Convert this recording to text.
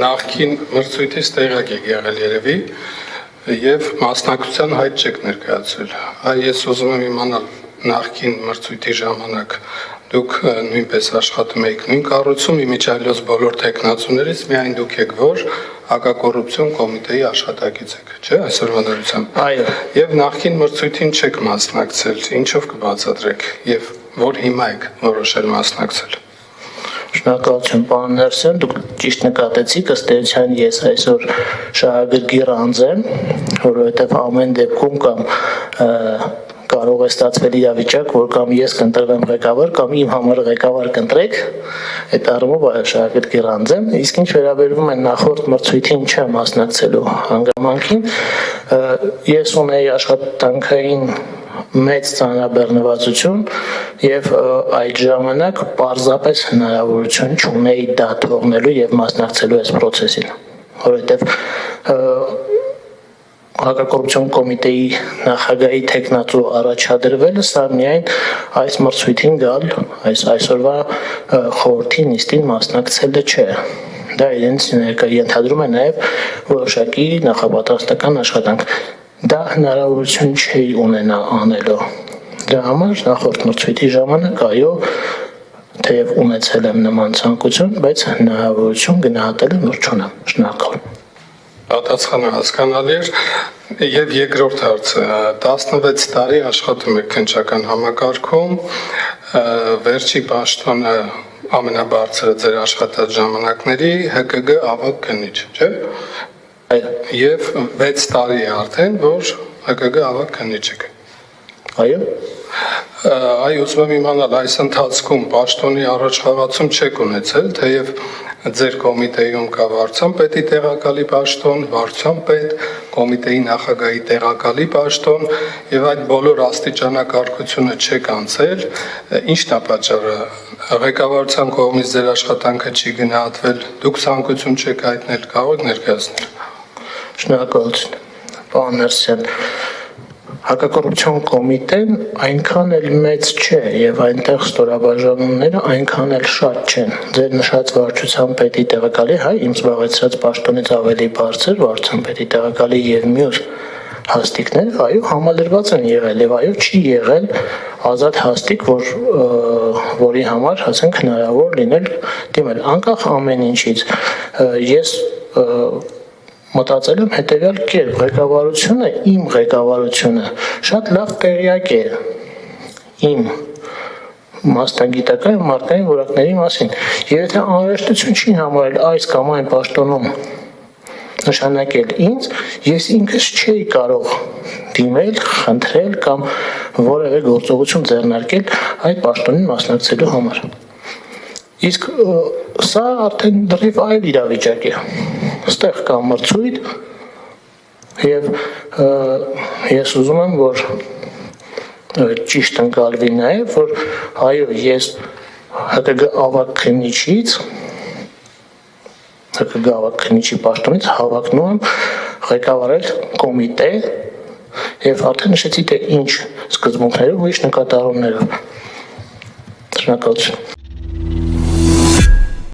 նախկին մրցույթից տեղյակ եք եղել երևի եւ մասնակցության հայտ չեք ներկայացրել։ Ես ուզում եմ իմանալ նախկին մրցույթի ժամանակ դուք նույնպես աշխատում եք նույն կառույցում, իմիջիայլոց բոլոր տեխնացուներից միայն դուք եք, որ հակակոռուպցիոն կոմիտեի աշխատակից եք, չէ՞, այսօրվա դրությամբ։ Այո։ Եվ նախկին մրցույթին չեք մասնակցել, ինչով կբացատրեք եւ որ հիմա եք որոշել մասնակցել։ Շնորհակալություն, պարոն Ներսյան, դուք ճիշտ նկատեցիք, ըստ էության ես այսօր շահագրգիռ անձ եմ, որովհետև ամեն դեպքում կամ կարող է ստացվել իրավիճակ, որ կամ ես կընտրվեմ ղեկավար, կամ իմ համար ղեկավար կընտրեք, այդ առումով շահագրգիռ անձ եմ, իսկ ինչ վերաբերվում է նախորդ մրցույթին չեմ մասնակցելու հանգամանքին, ես ունեի աշխատանքային մեծ ծանրաբեռնվածություն եւ այդ ժամանակ պարզապես հնարավորություն չունեի դա թողնելու եւ մասնակցելու այս process-ին, որովհետեւ հակակոռուպցիոն կոմիտեի նախագահի թեկնածու առաջադրվելը սա միայն այս մրցույթին գալ, այսօրվա խորհրդի նիստին մասնակցելը չէ։ Դա իրենց ենթադրում է նաեւ որոշակի նախապատրաստական աշխատանք։ Դա հնարավորություն չի ունենա անելու։ Դրա համար նախորդ մրցույթի ժամանակ այո, թեև ունեցել եմ նման ցանկություն, բայց հնարավորություն գնահատելու նոր չունեմ։ Շնորհակալ։ Պատասխանը հասկանալի էր եւ երկրորդ հարցը 16 տարի աշխատում եք քննչական համակարգում, վերջի պաշտոնը ամենաբարձրը ձեր աշխատած ժամանակների ՀԿԳ ավագ քննիչ, չէ՞։ Եվ 6 տարի է արդեն, որ ՀԿԳ ավագ քննիչ եք։ Այո։ Այո, ուզում եմ իմանալ, այս ընթացքում պաշտոնի առաջխաղացում չեք ունեցել, թեև ձեր կոմիտեում կա վարչության պետի տեղակալի պաշտոն, վարչության պետ, կոմիտեի նախագահի տեղակալի պաշտոն եւ այդ բոլոր աստիճանակարգությունը չեք անցել, ի՞նչն է պատճառը։ Ղեկավարության կողմից ձեր աշխատանքը չի գնահատվել, դուք ցանկություն չեք հայտնել, կարող եք ներկայացնել։ Շնորհակալություն, պարոն Ներսյան, հակակոռուպցիոն կոմիտեն այնքան էլ մեծ չէ եւ այնտեղ ստորաբաժանումները այնքան էլ շատ չեն։ Ձեր նշած վարչության պետի տեղակալի, իմ զբաղեցրած պաշտոնից ավելի բարձր վարչության պետի տեղակալի եւ մյուս հաստիկներ, այո, համալրված են եղել եւ այո, չի եղել ազատ հաստիկ, որի համար, ասենք, հնարավոր լինել դիմել, անկախ ամեն ինչից։ Ես մտածել եմ հետևյալ կերպ, ղեկավարությունը, իմ ղեկավարությունը շատ լավ տեղյակ է իմ մասնագիտական մարդկային որակների մասին։ Եվ եթե անհրաժեշտություն չի համարել այս կամ այն պաշտոնում նշանակել ինձ, ես ինքս չէի կարող դիմել, խնդրել կամ որևէ գործողություն ձեռնարկել այդ պաշտոնին մասնակցելու համար։ Իսկ սա արդեն դեռ այլ իրավիճակ է։ Այստեղ կա մրցույթ եւ ես ուզում եմ, որ ճիշտ ընկալվի նաեւ, որ այո, ես ՀԿԳ ավագ քննիչից, ՀԿԳ ավագ քննիչի պաշտոնից հավակնում եմ ղեկավարել կոմիտե եւ արդեն նշեցի թե ինչ սկզբունքներով ու ինչ նկատառումներով։ Շնորհակալություն։